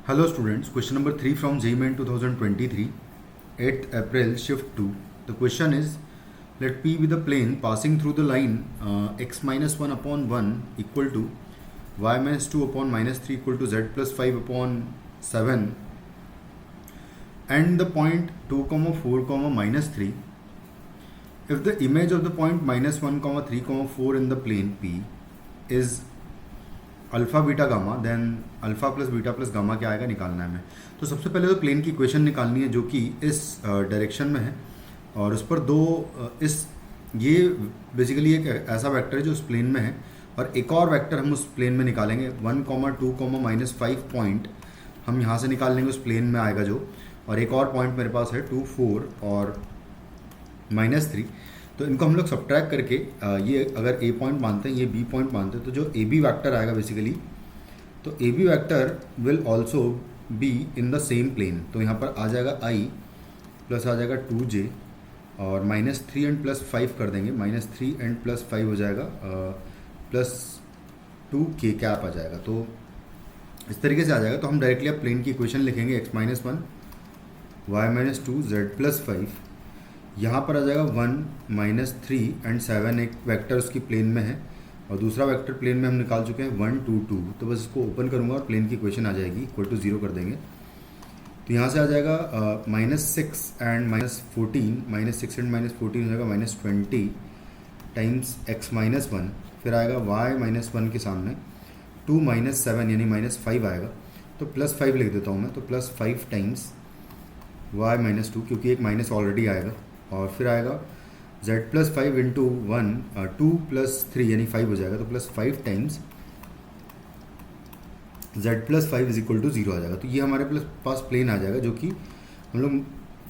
Hello students, question number 3 from JEE Main 2023, 8th April, shift 2. The question is, let P be the plane passing through the line x minus 1 upon 1 equal to y minus 2 upon minus 3 equal to z plus 5 upon 7 and the point 2 comma 4 comma minus 3. If the image of the point minus 1 comma 3 comma 4 in the plane P is alpha beta gamma, then alpha plus beta plus gamma क्या आएगा निकालना है हमें। तो सबसे पहले तो plane की इक्वेशन निकालनी है जो कि इस डायरेक्शन में है और उस पर ये बेसिकली एक ऐसा वेक्टर है जो उस प्लेन में है और एक और वेक्टर हम उस प्लेन में निकालेंगे 1, 2, -5 पॉइंट हम यहाँ से निकाल लेंगे उस प्लेन में आएगा जो, और एक और पॉइंट मेरे पास है 2, 4 और -3। तो इनको हम लोग सब्ट्रैक्ट करके ये अगर ए पॉइंट मानते हैं, ये बी पॉइंट मानते हैं, तो जो ए बी वैक्टर आएगा बेसिकली, तो A B vector will also be in the same plane. तो यहाँ पर आ जाएगा आई प्लस आ जाएगा 2j और -3 एंड +5 कर देंगे, -3 एंड +5 हो जाएगा +2k कैप आ जाएगा। तो इस तरीके से आ जाएगा। तो हम डायरेक्टली अब प्लेन की इक्वेशन लिखेंगे x -1 y -2 z +5। यहाँ पर आ जाएगा 1 -3 एंड 7 एक वेक्टर उसकी प्लेन में है और दूसरा वेक्टर प्लेन में हम निकाल चुके हैं 1, 2, 2। तो बस इसको ओपन करूँगा और प्लेन की इक्वेशन आ जाएगी, इक्वल टू 0 कर देंगे। तो यहाँ से आ जाएगा -6 एंड -14, -6 एंड -14 हो जाएगा -20 टाइम्स x -1, फिर आएगा y -1 के सामने 2 -7 यानी -5 आएगा। तो +5 लिख देता हूँ मैं, तो +5 टाइम्स y -2 क्योंकि एक माइनस ऑलरेडी आएगा, और फिर आएगा z +5 इंटू 1 2 + 3 यानी 5 हो जाएगा। तो +5 times z +5 is equal to 0 आ जाएगा। तो ये हमारे पास प्लेन आ जाएगा जो कि हम लोग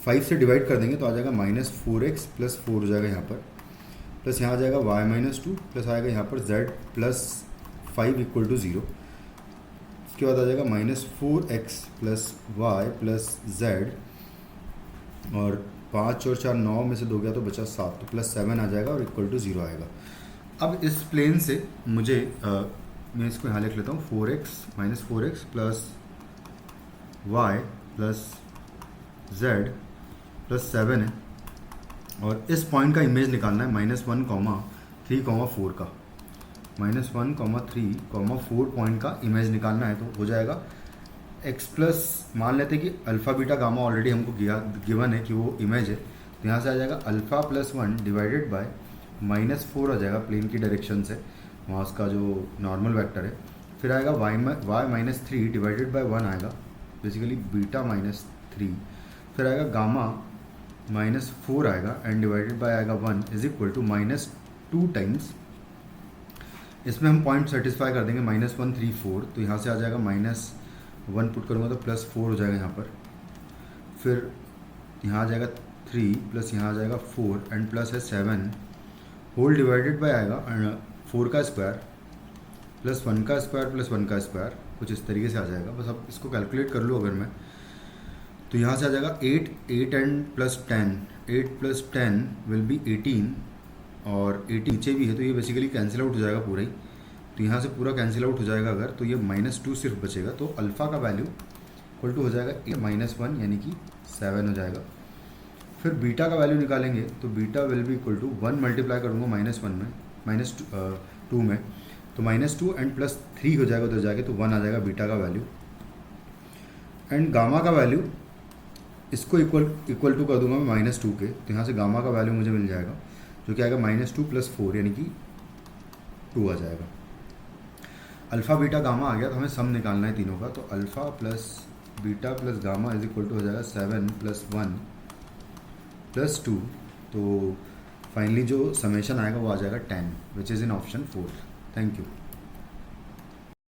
5 से डिवाइड कर देंगे तो आ जाएगा -4x + 4 हो जाएगा यहाँ पर, प्लस यहाँ आ जाएगा y -2 प्लस आएगा यहाँ पर z +5 इक्वल टू 0। उसके बाद आ जाएगा -4x + y + z और 5 और 4 9 में से 2 गया तो बचा 7, तो +7 आ जाएगा और इक्वल टू 0 आएगा। अब इस प्लेन से मुझे मैं इसको यहाँ लिख लेता हूँ 4x + y + z +7 है और इस पॉइंट का इमेज निकालना है -1, 3, 4 का। -1, 3, 4 पॉइंट का इमेज निकालना है। तो हो जाएगा x प्लस, मान लेते हैं कि अल्फ़ा बीटा गामा ऑलरेडी हमको गिवन है कि वो इमेज है। तो यहाँ से आ जाएगा अल्फ़ा +1 डिवाइडेड बाय -4 आ जाएगा प्लेन की डायरेक्शन से, वहाँ उसका जो नॉर्मल वेक्टर है। फिर आएगा y -3 डिवाइडेड बाय 1 आएगा, बेसिकली बीटा -3। फिर आएगा गामा -4 आएगा एंड डिवाइडेड बाय आएगा 1 इज इक्वल टू -2 टाइम्स, इसमें हम पॉइंट सेटिस्फाई कर देंगे -1, 3, 4। तो यहाँ से आ जाएगा -1 पुट करूँगा तो +4 हो जाएगा यहाँ पर, फिर यहाँ आ जाएगा 3 प्लस यहाँ आ जाएगा 4 एंड प्लस है 7 होल डिवाइडेड बाय आएगा 4 का स्क्वायर प्लस 1 का स्क्वायर प्लस 1 का स्क्वायर, कुछ इस तरीके से आ जाएगा। बस अब इसको कैलकुलेट कर लूँ अगर मैं, तो यहाँ से आ जाएगा 8 एंड +10, 8 + 10 विल बी 18 और 18 नीचे भी है तो ये बेसिकली कैंसिल आउट हो जाएगा पूरा ही। तो यहाँ से पूरा कैंसिल आउट हो जाएगा अगर, तो ये -2 सिर्फ बचेगा। तो अल्फ़ा का वैल्यू इक्वल टू हो जाएगा -1 यानी कि 7 हो जाएगा। फिर बीटा का वैल्यू निकालेंगे तो beta will be equal to 1 multiply करूँगा -1 में -2 में, तो -2 एंड +3 हो जाएगा, तो जाके तो 1 आ जाएगा बीटा का वैल्यू। एंड गामा का वैल्यू इसको इक्वल टू कर दूंगा मैं -2 के, तो यहाँ से गामा का वैल्यू मुझे मिल जाएगा जो कि आएगा -2 + 4 यानी कि 2 आ जाएगा। अल्फ़ा बीटा गामा आ गया, तो हमें सम निकालना है तीनों का। तो alpha plus beta plus gamma is equal to हो जाएगा 7 + 1 + 2। तो फाइनली जो समेशन आएगा वो आ जाएगा 10 which is in option 4। Thank you.